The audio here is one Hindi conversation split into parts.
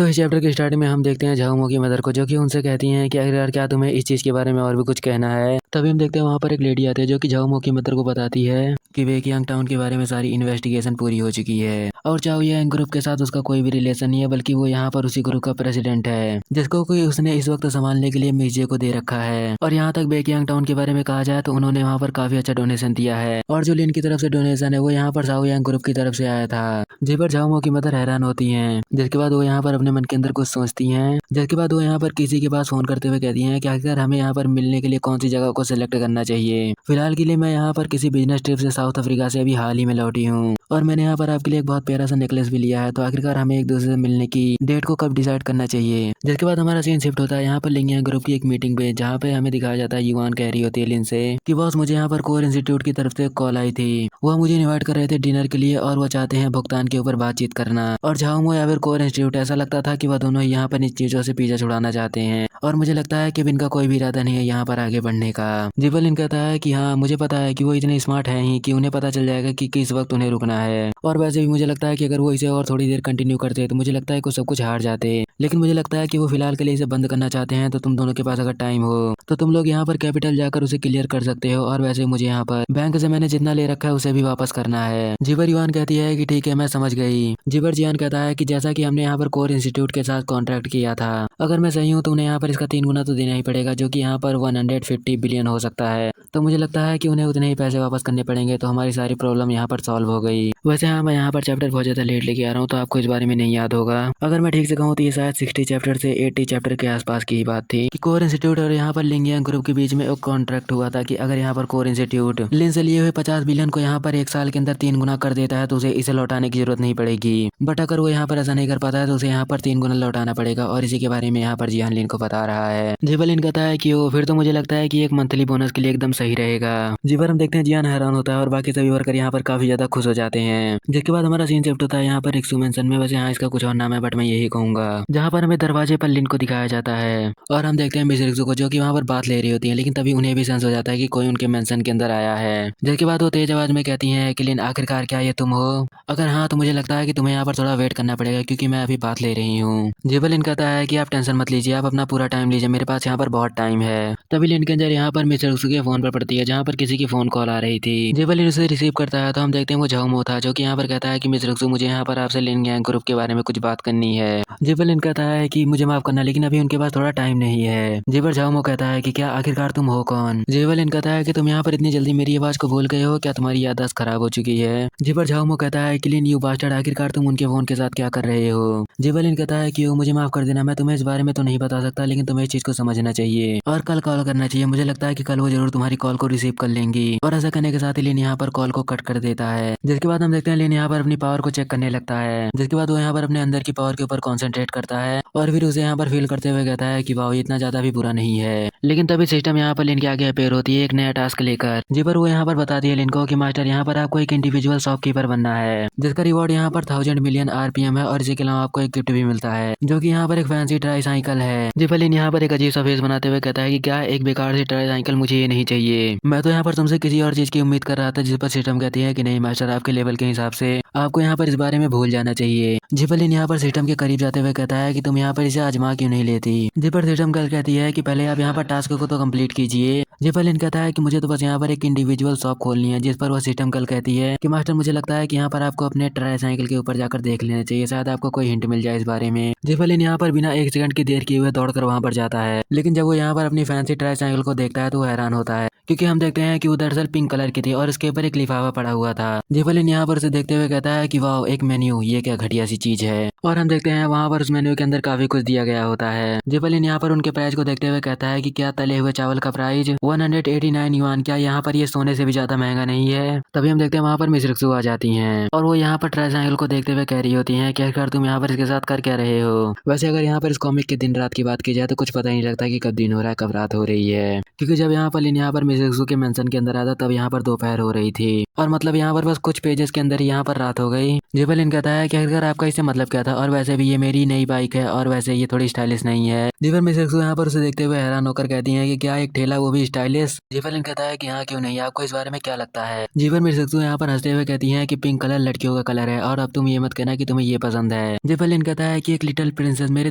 तो इस चैप्टर के स्टार्टिंग में हम देखते हैं झाओमो की मदर को, जो कि उनसे कहती हैं कि आखिरकार क्या तुम्हें इस चीज़ के बारे में और भी कुछ कहना है। तभी हम देखते हैं वहाँ पर एक लेडी आती है जो कि झाओमो की मदर को बताती है कि वेकियांग टाउन के बारे में सारी इन्वेस्टिगेशन पूरी हो चुकी है और चाओ यांग ग्रुप के साथ उसका कोई भी रिलेशन नहीं है, बल्कि वो यहाँ पर उसी ग्रुप का प्रेसिडेंट है जिसको कोई उसने इस वक्त संभालने के लिए मिर्जे को दे रखा है। और यहाँ तक वेकियांग टाउन के बारे में कहा जाए तो उन्होंने वहाँ पर काफी अच्छा डोनेशन दिया है और जो लिन की तरफ से डोनेशन है वो यहाँ पर चाओ यांग ग्रुप की तरफ से आया था। जिस पर झाओमो की मदर हैरान होती है, जिसके बाद वो यहाँ पर अपने मन के अंदर कुछ सोचती हैं, जिसके बाद वो यहाँ पर किसी के पास फोन करते हुए कहती हैं कि आखिर हमें यहाँ पर मिलने के लिए कौन सी जगह को सिलेक्ट करना चाहिए। फिलहाल के लिए मैं यहाँ पर किसी बिजनेस ट्रिप से साउथ अफ्रीका से अभी हाल ही में लौटी हूँ और मैंने यहाँ पर आपके लिए एक बहुत प्यारा सा नेकलेस भी लिया है, तो आखिरकार हमें एक दूसरे से मिलने की डेट को कब डिसाइड करना चाहिए। जिसके बाद हमारा सीन शिफ्ट होता है यहाँ पर लिंगिया ग्रुप की एक मीटिंग पे, जहाँ पे हमें दिखाया जाता है युवान कह रही होती है लिन से कि बॉस मुझे यहाँ पर कोर इंस्टीट्यूट की तरफ से कॉल आई थी, वह मुझे इन्वाइट कर रहे थे डिनर के लिए और वो चाहते हैं भुगतान के ऊपर बातचीत करना। और झाओमो या फिर कोर इंस्टीट्यूट, ऐसा लगता था कि वह दोनों यहाँ पर इन चीजों से पीछा छुड़ाना चाहते हैं और मुझे लगता है कि इनका कोई भी इरादा नहीं है यहाँ पर आगे बढ़ने का। जिबलिन कहता है कि हाँ मुझे पता है कि वो इतने स्मार्ट है ही कि उन्हें पता चल जाएगा कि किस वक्त उन्हें रुकना है, और वैसे भी मुझे लगता है कि अगर वो इसे और थोड़ी देर कंटिन्यू करते तो मुझे लगता है कि सब कुछ हार जाते, लेकिन मुझे लगता है कि वो फिलहाल के लिए इसे बंद करना चाहते हैं। तो तुम दोनों के पास अगर टाइम हो तो तुम लोग यहाँ पर कैपिटल जाकर उसे क्लियर कर सकते हो, और वैसे मुझे यहाँ पर बैंक से मैंने जितना ले रखा है उसे भी वापस करना है। जिबर युआन कहती है कि ठीक है मैं समझ गई। जिबर जियान कहता है कि जैसा कि हमने यहाँ पर कोर इंस्टीट्यूट के साथ कॉन्ट्रैक्ट किया था, अगर मैं सही हूँ तो उन्हें यहाँ पर इसका 3 गुना तो देना ही पड़ेगा, जो कि यहाँ पर 150 बिलियन हो सकता है। तो मुझे लगता है कि उन्हें उतने ही पैसे वापस करने पड़ेंगे, तो हमारी सारी प्रॉब्लम यहाँ पर सॉल्व हो गई। वैसे हाँ मैं यहाँ पर चैप्टर बहुत ज्यादा लेट लेके आ रहा हूँ, तो आपको इस बारे में नहीं याद होगा। अगर मैं ठीक से कहूँ तो ये शायद 60 चैप्टर से 80 चैप्टर के आसपास की ही बात थी कि कोर इंस्टीट्यूट और यहाँ पर लिंगियांग ग्रुप के बीच में एक कॉन्ट्रैक्ट हुआ था कि अगर यहाँ पर कोर इंस्टीट्यूट लिन से लिए हुए 50 बिलियन को यहाँ पर 1 साल के अंदर 3 गुना कर देता है तो उसे इसे लौटाने की जरूरत नहीं पड़ेगी। बट अगर वो यहाँ पर ऐसा नहीं कर पाता है तो उसे यहाँ पर 3 गुना लौटाना पड़ेगा, और इसी के बारे में यहाँ पर जियान लिन को बता रहा है। जिबलिन कहता है कि वो फिर तो मुझे लगता है कि एक मंथली बोनस के लिए एकदम सही रहेगा। जिबर हम देखते हैं जियान हैरान होता है और बाकी सभी वर्कर यहाँ पर काफी ज्यादा खुश हो जाते हैं। जिसके बाद हमारा सीन शिफ्ट होता है यहाँ पर एक सुमेंसन में, वैसे यहाँ इसका कुछ और नाम है बट मैं यही कहूंगा, जहाँ पर हमें दरवाजे पर लिन को दिखाया जाता है और हम देखते हैं मिसरिक्सो को जो कि वहाँ पर बात ले रही होती है, लेकिन तभी उन्हें भी सेंस हो जाता है कि कोई उनके मेंशन के अंदर आया है। जिसके बाद वो तेज आवाज में कहती हैं कि लिन आखिरकार क्या ये तुम हो? अगर हाँ तो मुझे लगता है कि तुम्हें यहाँ पर थोड़ा वेट करना पड़ेगा क्योंकि मैं अभी बात ले रही हूँ। जिबलिन कहता है कि आप टेंशन मत लीजिए, आप अपना पूरा टाइम लीजिए, मेरे पास यहाँ पर बहुत टाइम है। तभी लिन के अंदर यहाँ पर मिसरिक्सो के फोन पर पड़ती है, जहाँ पर किसी की फोन कॉल आ रही थी। जिबलिन उसे रिसीव करता है तो हम देखते हैं वो झाओमो था, जो कि यहाँ पर कहता है कि मिसरिक्सो मुझे यहाँ पर आपसे लिन गैंग ग्रुप के बारे में कुछ बात करनी है। जिबलिन कहता है कि मुझे माफ करना लेकिन अभी उनके पास थोड़ा टाइम नहीं है। जिबर झाओमो कहता है कि क्या आखिरकार तुम हो कौन? जिबलिन कहता है कि तुम यहाँ पर इतनी जल्दी मेरी आवाज को भूल गए हो, क्या तुम्हारी याददाश्त खराब हो चुकी है? जिबर झाओमो कहता है कि लिन यू बास्टर्ड, आखिरकार तुम उनके फोन के साथ क्या कर रहे हो? जिबलिन कहता है कि मुझे माफ कर देना, मैं तुम्हें इस बारे में तो नहीं बता सकता, लेकिन तुम्हें इस चीज को समझना चाहिए और कल कॉल करना चाहिए। मुझे लगता है कि कल वो जरूर तुम्हारी कॉल को रिसीव कर लेंगी। और ऐसा करने के साथ ही लिन यहाँ पर कॉल को कट कर देता है। जिसके बाद हम देखते हैं लिन यहाँ पर अपनी पावर को चेक करने लगता है, जिसके बाद वो यहाँ पर अपने अंदर की पावर के ऊपर कॉन्सेंट्रेट करता है और फिर उसे यहाँ पर फील करते हुए कहता है कि वाह इतना ज्यादा भी बुरा नहीं है। लेकिन तभी सिस्टम यहाँ पर लिन के आगे अपेयर होती है एक नया टास्क लेकर, जी पर वो यहाँ पर बताती है लिन को कि मास्टर यहाँ पर आपको एक इंडिविजुअल शॉपकीपर बनना है, जिसका रिवॉर्ड यहाँ पर 1000 मिलियन आरपीएम है, और इसके अलावा आपको एक गिफ्ट भी मिलता है जो कि यहाँ पर एक फैंसी ट्राई साइकिल है। जी पर लिन यहाँ पर एक अजीब सा फेस बनाते हुए कहता है कि क्या एक बेकार सी ट्राई साइकिल, मुझे ये नहीं चाहिए। मैं तो यहाँ पर तुमसे किसी और चीज की उम्मीद कर रहा था, जिस पर सिस्टम कहती है कि नहीं मास्टर, आपके लेवल के हिसाब से आपको यहाँ पर इस बारे में भूल जाना चाहिए। जिपलिन यहाँ पर सिस्टम के करीब जाते हुए कहता है कि तुम यहाँ पर इसे आजमा क्यों नहीं लेती। जिपर सिस्टम कल कहती है कि पहले आप यहाँ पर टास्क को तो कंप्लीट कीजिए। जिपलिन कहता है कि मुझे तो बस यहाँ पर एक इंडिविजुअल शॉप खोलनी है, जिस पर वह सिस्टम कल कहती है कि मास्टर मुझे लगता है कि यहाँ पर आपको अपने ट्राई साइकिल के ऊपर जाकर देख लेना चाहिए, शायद आपको कोई हिंट मिल जाए इस बारे में। जिपलिन यहाँ पर बिना 1 सेकंड की देर किए हुए दौड़कर वहाँ पर जाता है, लेकिन जब वो यहाँ पर अपनी फैंसी ट्राई साइकिल को देखता है तो वो हैरान होता है, क्योंकि हम देखते हैं कि वो दरअसल पिंक कलर की थी और उसके ऊपर एक लिफाफा पड़ा हुआ था। जिपलिन यहाँ पर उसे देखते हुए कहता है कि वाह एक मेन्यू, ये क्या घटिया सी चीज है। और हम देखते हैं वहाँ पर उस मेन्यू के अंदर काफी कुछ दिया गया होता है। जिपलिन यहाँ पर उनके प्राइस को देखते हुए कहता है कि क्या तले हुए चावल का प्राइस 189 युआन, क्या यहाँ पर ये सोने से भी ज्यादा महंगा नहीं है? तभी हम देखते हैं वहाँ पर मिसरिक्सो आ जाती हैं और वो यहाँ पर ट्राई साइकिल को देखते हुए कह रही होती हैं कि आखिर तुम यहाँ पर इसके साथ कर क्या रहे हो? वैसे अगर यहाँ पर इस कॉमिक के दिन रात की बात की जाए तो कुछ पता नहीं लगता कि कब दिन हो रहा है कब रात हो रही है, क्योंकि जब यहाँ पर लिन यहाँ पर मिसेक्सू के मेंशन के अंदर आता तब यहाँ पर दोपहर हो रही थी और मतलब यहाँ पर बस कुछ पेजेस के अंदर यहाँ पर रात हो गई। जिबलिन कहता है कि आखिरकार आपका इससे मतलब क्या था, और वैसे भी ये मेरी नई बाइक है और वैसे ये थोड़ी स्टाइलिश नहीं है। जिबल मिसेक्सू यहाँ पर उसे देखते हुए हैरान होकर कहती है कि क्या एक ठेला वो भी स्टाइलिश। जिबलिन कहता है कि हाँ क्यों नहीं, आपको इस बारे में क्या लगता है। जिबल मिसेक्सू यहाँ पर हंसते हुए कहती है कि पिंक कलर लड़कियों का कलर है और अब तुम ये मत कहना कि तुम्हें ये पसंद है। जिबलिन कहता है कि एक लिटिल प्रिंसेस मेरे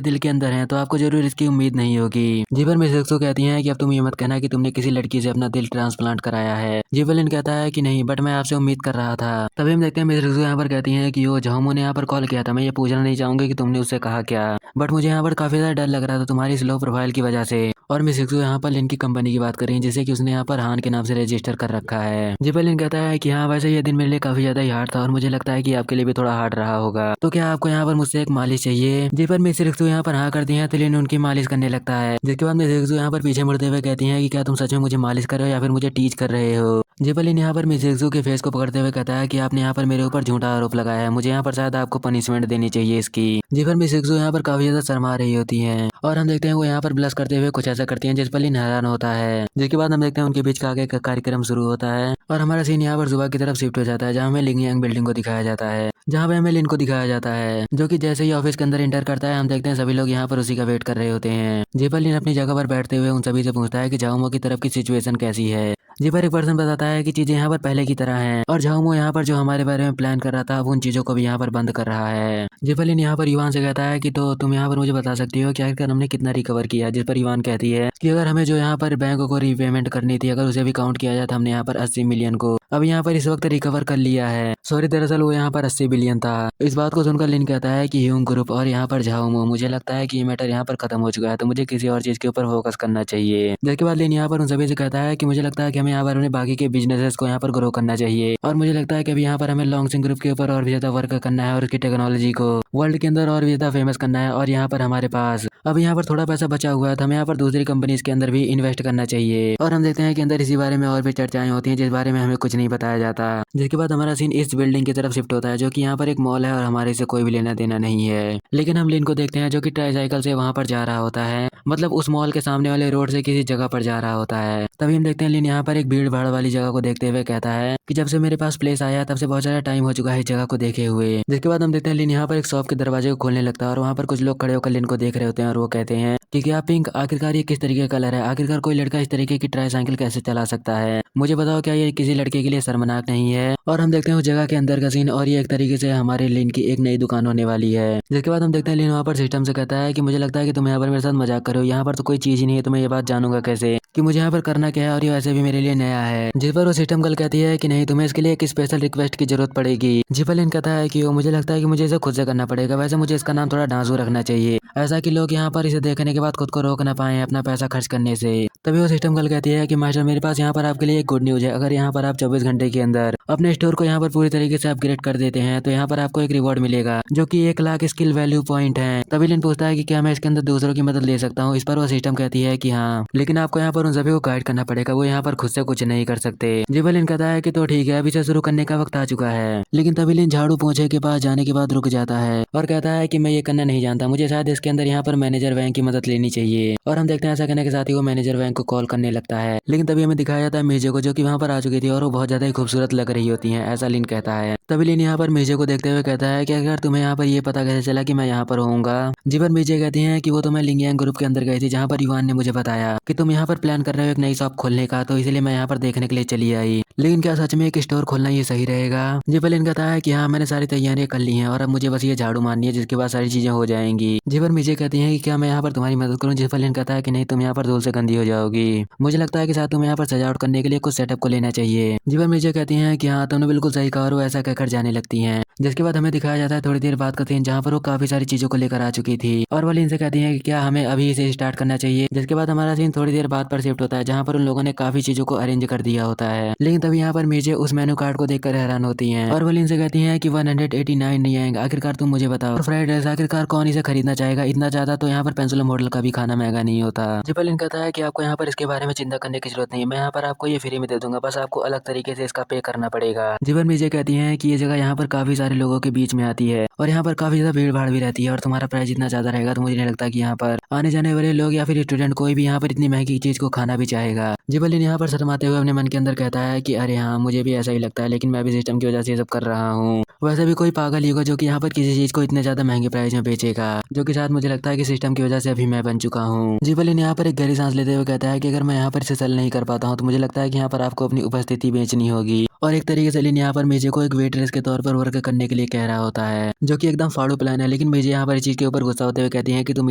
दिल के अंदर है तो आपको जरूर इसकी उम्मीद नहीं होगी। जिबल मिसेक्सू कहती है कि अब तुम ये मत कहना कि तुमने किसी लड़की से अपना दिल ट्रांसप्लांट कराया है। जिबलिन कहता है कि नहीं, बट मैं आपसे उम्मीद कर रहा था। तभी हम देखते हैं मिसेक्सू यहाँ पर कहती है कि वो झाओमो ने यहाँ पर कॉल किया था, मैं ये पूछना नहीं चाहूंगी कि तुमने उससे कहा क्या, बट मुझे यहाँ पर काफी ज्यादा डर लग रहा था तुम्हारी स्लो प्रोफाइल की वजह से। और मिसेक्सू यहाँ पर लिन की कंपनी की बात कर रही है जिसे कि उसने यहाँ पर हान के नाम से रजिस्टर कर रखा है। जिबलिन कहता है कि हाँ वैसे ये दिन मेरे लिए काफी ज्यादा ही हार्ड था और मुझे लगता है कि आपके लिए भी थोड़ा हार्ड रहा होगा, तो क्या आपको यहाँ पर मुझसे एक मालिश चाहिए। जिस पर मिसेक्सू यहाँ पर हाँ करती है तो लिन उनकी मालिश करने लगता है, जिसके बाद मिसेक्सू यहाँ पर पीछे मुड़ते हुए कहती है कि क्या तुम सच में मुझे मालिश कर रहे हो या फिर मुझे टीच कर रहे हो। जिबलिन यहाँ पर मिसेक्सू के फेस को पकड़ते हुए कहता है कि आपने यहाँ पर मेरे ऊपर झूठा आरोप लगाया है, मुझे यहाँ पर शायद आपको पनिशमेंट देनी चाहिए इसकी। जिबर मिसेक्सू यहाँ पर काफी ज्यादा शर्मा रही होती हैं और हम देखते हैं वो यहाँ पर ब्लश करते हुए कुछ ऐसा करती हैं जिस पर लिन हैरान होता है। जिसके बाद हम देखते हैं उनके बीच का आगे का कार्यक्रम शुरू होता है और हमारा सीन यहाँ पर सुबह की तरफ शिफ्ट हो जाता है जहाँ हमें लिंग यांग बिल्डिंग को दिखाया जाता है, जहाँ पे हमें लिन को दिखाया जाता है जो कि जैसे ही ऑफिस के अंदर एंटर करता है हम देखते हैं सभी लोग यहाँ पर उसी का वेट कर रहे होते हैं। जिपर लिन अपनी जगह पर बैठते हुए उन सभी से पूछता है कि झाओमो की तरफ की सिचुएशन कैसी है। जिपर एक पर्सन बताता है कि चीजें यहाँ पर पहले की तरह हैं और झाओमो यहाँ पर जो हमारे बारे में प्लान कर रहा था अब उन चीजों को भी यहाँ पर बंद कर रहा है। जिपलिन यहाँ पर युवान से कहता है कि तो तुम यहाँ पर मुझे बता सकती हो कि आखिरकार हमने कितना रिकवर किया। जिस पर युवान कहती है कि अगर हमें जो यहाँ पर बैंक को रीपेमेंट करनी थी अगर उसे भी काउंट किया जाए तो हमने यहाँ पर 80 मिलियन को अब यहाँ पर इस वक्त रिकवर कर लिया है। सॉरी, दरअसल वो यहाँ पर 80 बिलियन था। इस बात को सुनकर लिन कहता है कि ह्यूंग ग्रुप और यहाँ पर झाओमो, मुझे लगता है कि ये मैटर यहाँ पर खत्म हो चुका है तो मुझे किसी और चीज के ऊपर फोकस करना चाहिए। जिसके बाद लिन यहाँ पर उन सभी से कहता है कि मुझे लगता है कि हमें यहाँ पर अपने बाकी के बिजनेसेस को यहाँ पर ग्रो करना चाहिए और मुझे लगता है कि अभी यहाँ पर हमें लॉन्गसिंग ग्रुप के ऊपर और भी ज्यादा वर्क करना है और उसकी टेक्नोलॉजी को वर्ल्ड के अंदर और भी ज्यादा फेमस करना है। और यहाँ पर हमारे पास अब यहाँ पर थोड़ा पैसा बचा हुआ है तो हमें यहाँ पर दूसरी कंपनीज के अंदर भी इन्वेस्ट करना चाहिए। और हम देखते हैं कि अंदर इसी बारे में और भी चर्चाएं होती हैं जिस बारे में हमें कुछ नहीं बताया जाता। जिसके बाद हमारा सीन इस बिल्डिंग की तरफ शिफ्ट होता है जो कि यहाँ पर एक मॉल है और हमारे से कोई भी लेना देना नहीं है। लेकिन हम लिन को देखते हैं जो कि ट्राईसाइकिल से वहां पर जा रहा होता है, मतलब उस मॉल के सामने वाले रोड से किसी जगह पर जा रहा होता है। तभी हम देखते हैं लिन यहाँ पर एक भीड़ भाड़ वाली जगह को देखते हुए कहता है कि जब से मेरे पास प्लेस आया तब से बहुत ज्यादा टाइम हो चुका है इस जगह को देखे हुए। जिसके बाद हम देखते हैं लिन यहाँ पर एक शॉप के दरवाजे को खोलने लगता है और वहाँ पर कुछ लोग खड़े होकर लिन को देख रहे होते हैं और वो कहते हैं कि क्या पिंक, आखिरकार ये किस तरीके का कलर है, आखिरकार कोई लड़का इस तरीके की ट्राईसाइकिल कैसे चला सकता है, मुझे बताओ क्या ये किसी लड़के के लिए शर्मनाक नहीं है। और हम देखते हैं उस जगह के अंदर का सीन और ये एक तरीके से हमारे लिन की एक नई दुकान होने वाली है। जिसके बाद हम देखते हैं लिन वहाँ पर सिस्टम से कहता है कि मुझे लगता है कि तुम यहाँ पर मेरे साथ मजाक कर रहे हो, यहाँ पर तो कोई चीज ही नहीं है तो मैं ये बात जानूंगा कैसे कि मुझे यहाँ पर करना क्या है और ये वैसे भी मेरे लिए नया है। जिस पर वो सिस्टम कल कहती है कि नहीं, तुम्हें इसके लिए एक स्पेशल रिक्वेस्ट की जरूरत पड़ेगी। जिपलिन कहता है कि वो मुझे लगता है कि मुझे इसे खुद से करना पड़ेगा, वैसे मुझे इसका नाम थोड़ा डांसू रखना चाहिए, ऐसा कि लोग यहाँ पर इसे देखने के बाद खुद को रोक ना पाए अपना पैसा खर्च करने से। तभी वो सिस्टम कल कहती है कि मास्टर मेरे पास यहाँ पर आपके लिए एक गुड न्यूज है, अगर यहाँ पर आप 24 घंटे के अंदर अपने स्टोर को यहाँ पर पूरी तरीके से अपग्रेड कर देते हैं तो यहाँ पर आपको एक रिवॉर्ड मिलेगा जो कि 1 लाख स्किल वैल्यू पॉइंट है। तभी लिन पूछता है कि क्या मैं इसके अंदर दूसरों की मदद ले सकता हूँ। इस पर वो सिस्टम कहती है कि हाँ, लेकिन आपको यहाँ पर उन सभी को गाइड करना पड़ेगा, वो यहाँ पर खुद से कुछ नहीं कर सकते। जिबलिन कहता है कि तो ठीक है, अभी से शुरू करने का वक्त आ चुका है। लेकिन तभी लिन झाड़ू पोंछे के पास जाने के बाद रुक जाता है और कहता है कि मैं ये करना नहीं जानता, मुझे शायद इसके अंदर यहाँ पर मैनेजर वैंग की मदद लेनी चाहिए। और हम देखते हैं ऐसा कहने के साथ ही वो मैनेजर वैंग को कॉल करने लगता है। लेकिन तभी हमें दिखाया जाता है मेजे को जो कि वहाँ पर आ चुकी थी और वो बहुत ज्यादा ही खूबसूरत लग रही होती है, ऐसा लिन कहता है। तभी लिन यहाँ पर मेजे को देखते हुए कहता है कि अगर तुम्हें यहाँ पर ये पता कैसे चला कि मैं यहाँ पर होऊंगा। जिस पर मेजे कहती है कि वो तो मैं लिंग यांग ग्रुप के अंदर गई थी जहाँ पर युवान ने मुझे बताया कि तुम यहाँ पर प्लान कर रहे हो एक नई शॉप खोलने का, तो इसलिए मैं यहाँ पर देखने के लिए चली आई। लेकिन क्या सच में एक स्टोर खोलना ये सही रहेगा। जिबलिन कहता है कि हाँ, मैंने सारी तैयारियां कर ली हैं और अब मुझे बस ये झाड़ू मारनी है जिसके बाद सारी चीजें हो जाएंगी। जिबर मुझे कहती है कि क्या मैं यहाँ पर तुम्हारी मदद करूँ। जिबलिन कहता है कि नहीं, तुम यहाँ पर धूल से गंदी हो जाओगी, मुझे लगता है कि साथ तुम्हें यहाँ पर सजावट करने के लिए कुछ सेटअप को लेना चाहिए। जिबर मुझे कहती है कि हाँ, तुमने बिल्कुल सही कहा और वो ऐसा कहकर जाने लगती है। जिसके बाद हमें दिखाया जाता है थोड़ी देर बाद का सीन जहाँ पर वो काफी सारी चीजों को लेकर आ चुकी थी और वो लिन से कहती है कि क्या हमें अभी से स्टार्ट करना चाहिए। जिसके बाद हमारा सीन थोड़ी देर बाद पर शिफ्ट होता है जहाँ पर उन लोगों ने काफी चीजों को अरेंज कर दिया होता है। लेकिन तभी यहाँ पर मिर्जे उस मेनू कार्ड को देखकर हैरान होती हैं और वो लिन से कहती हैं कि 189 नहीं आएंगे, आखिरकार तुम मुझे बताओ। और फ्राइड राइस आखिरकार कौन इसे खरीदना चाहेगा, इतना ज्यादा तो यहाँ पर पेंसुलम होटल का भी खाना महंगा नहीं होता। जिपलिन कहता है कि आपको यहाँ पर इसके बारे में चिंता करने की जरूरत नहीं है, मैं यहाँ पर आपको ये फ्री में दे दूंगा, बस आपको अलग तरीके से इसका पे करना पड़ेगा। जिबर मुझे कहती है कि ये जगह यहाँ पर काफी सारे लोगों के बीच में आती है और यहाँ पर काफी ज्यादा भीड़ भाड़ भी रहती है और तुम्हारा प्राइस इतना ज्यादा रहेगा तो मुझे नहीं लगता कि यहाँ पर आने जाने वाले लोग या फिर स्टूडेंट कोई भी यहाँ पर इतनी महंगी चीज को खाना भी चाहेगा। जिबलिन यहाँ पर शर्माते हुए अपने मन के अंदर कहता है कि अरे हाँ, मुझे भी ऐसा ही लगता है, लेकिन मैं भी सिस्टम की वजह से ये सब कर रहा हूँ। वैसे भी कोई पागल ही होगा जो कि यहाँ पर किसी चीज को इतने ज्यादा महंगे प्राइस में बेचेगा, जो कि शायद मुझे लगता है कि सिस्टम की वजह से अभी मैं बन चुका हूँ। जिबलिन यहाँ पर एक गहरी सांस लेते हुए कहता है कि अगर मैं यहाँ पर इसे सेल नहीं कर पाता हूँ तो मुझे लगता है कि यहाँ पर आपको अपनी उपस्थिति बेचनी होगी। और एक तरीके से लिन यहाँ पर मेजे को एक वेटरेस के तौर पर वर्क करने के लिए कह रहा होता है, जो कि एकदम फाड़ू प्लान है। लेकिन मेजे यहाँ पर इस चीज के ऊपर गुस्सा होते हुए कहती है कि तुम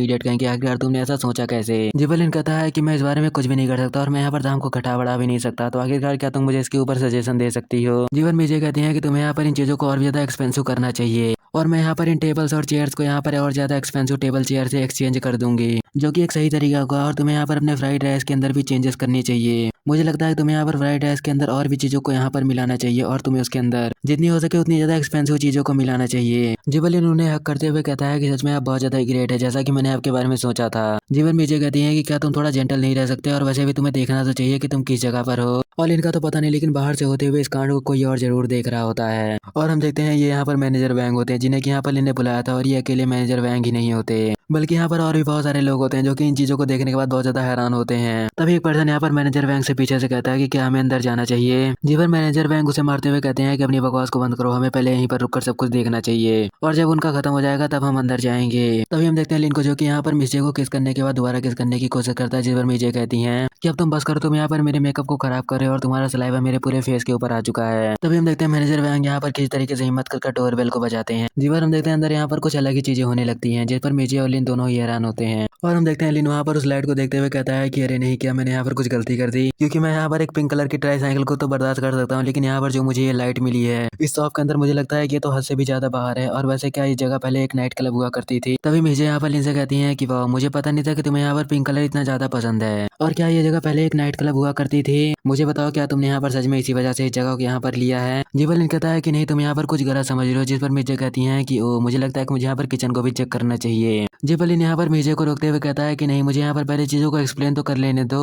इडियट कहेंगे, आखिरकार तुमने ऐसा सोचा कैसे। जिबलिन कहता है कि मैं इस बारे में कुछ भी नहीं कर सकता और मैं यहाँ पर दाम को घटा बढ़ा भी नहीं सकता, तो आखिरकार क्या तुम मुझे इसके ऊपर सजेशन दे सकती हो। जीवन मेजे कहती है कि तुम्हें यहाँ पर इन चीजों को और भी ज्यादा एक्सपेंसिव करना चाहिए और मैं यहाँ पर इन टेबल्स और चेयर्स को यहाँ पर और ज्यादा एक्सपेंसिव टेबल चेयर से एक्सचेंज कर दूंगी, जो कि एक सही तरीका होगा। और तुम्हें यहाँ पर अपने फ्राइड राइस के अंदर भी चेंजेस करनी चाहिए। मुझे लगता है तुम्हें यहाँ पर फ्राइड राइस के अंदर और भी चीजों को यहाँ पर मिलाना चाहिए और तुम्हें उसके अंदर जितनी हो सके उतनी ज्यादा एक्सपेंसिव चीजों को मिलाना चाहिए। जिबलिन उन्हें हक करते हुए कहता है कि सच में आप बहुत ज्यादा ग्रेट है, जैसा कि मैंने आपके बारे में सोचा था। जीवन मुझे कहती है कि क्या तुम थोड़ा जेंटल नहीं रह सकते, और वैसे भी तुम्हें देखना तो चाहिए कि तुम किस जगह पर हो। और इनका तो पता नहीं, लेकिन बाहर से होते हुए इस कांड को कोई और जरूर देख रहा होता है। और हम देखते हैं ये यहाँ पर मैनेजर वैंग होते हैं, जिन्हें कि यहाँ पर इन्हें बुलाया था। और ये अकेले मैनेजर वैंग ही नहीं होते, बल्कि यहाँ पर और भी बहुत सारे लोग होते हैं जो कि इन चीजों को देखने के बाद बहुत ज्यादा हैरान होते हैं। तभी एक पर्सन यहाँ पर मैनेजर वैंग से पीछे से कहता है कि क्या हमें अंदर जाना चाहिए। जीवन मैनेजर वैंग उसे मारते हुए कहते हैं कि अपनी बकवास को बंद करो, हमें पहले यहीं पर रुककर सब कुछ देखना चाहिए, और जब उनका खत्म हो जाएगा तब हम अंदर जाएंगे। तभी हम देखते हैं लिन को, जो कि यहाँ पर मिर्जे को किस करने के बाद दोबारा किस करने की कोशिश करता है। जीवन मिर्जे कहती है कि अब तुम बस करो, तुम यहाँ पर मेरे मेकअप को खराब कर रहे हो और तुम्हारा सलाइवा मेरे पूरे फेस के ऊपर आ चुका है। तभी हम देखते हैं मैनेजर वैंग यहाँ पर किसी तरीके से हिम्मत कर डोरबेल को बजाते हैं। जीवन हम देखते हैं अंदर यहाँ पर कुछ अलग ही चीजें होने लगती हैं, जिस पर मिर्जे और लिन दोनों ही हैरान होते हैं। और हम देखते हैं लिन वहाँ पर उस लाइट को देखते हुए कहता है कि अरे नहीं, क्या मैंने यहाँ पर कुछ गलती कर दी, क्योंकि मैं यहाँ पर एक पिंक कलर की ट्राईसाइकिल को तो बर्दाश्त कर सकता हूँ, लेकिन यहाँ पर जो मुझे ये लाइट मिली है इस शॉप के अंदर, मुझे लगता है कि ये तो हद से भी ज्यादा बाहर है। और वैसे क्या इस जगह पहले एक नाइट क्लब हुआ करती थी। तभी मुझे यहाँ पर लिन से कहती है कि वाह, मुझे पता नहीं था कि तुम्हें यहाँ पर पिंक कलर इतना ज्यादा पसंद है। और क्या ये जगह पहले एक नाइट क्लब हुआ करती थी? मुझे बताओ, क्या तुमने यहाँ पर सच में इसी वजह से इस जगह को यहाँ पर लिया है? जीवन कहता है कि नहीं, तुम यहाँ पर कुछ गलत समझ रहे हो। जिस पर मिर्जे कहती है कि ओ, मुझे लगता है कि मुझे यहाँ पर किचन को भी चेक करना चाहिए। जीवन यहाँ पर मिर्जे को रोकते हुए कहता है कि नहीं, मुझे यहाँ पर पहले चीजों को एक्सप्लेन तो कर लेने दो।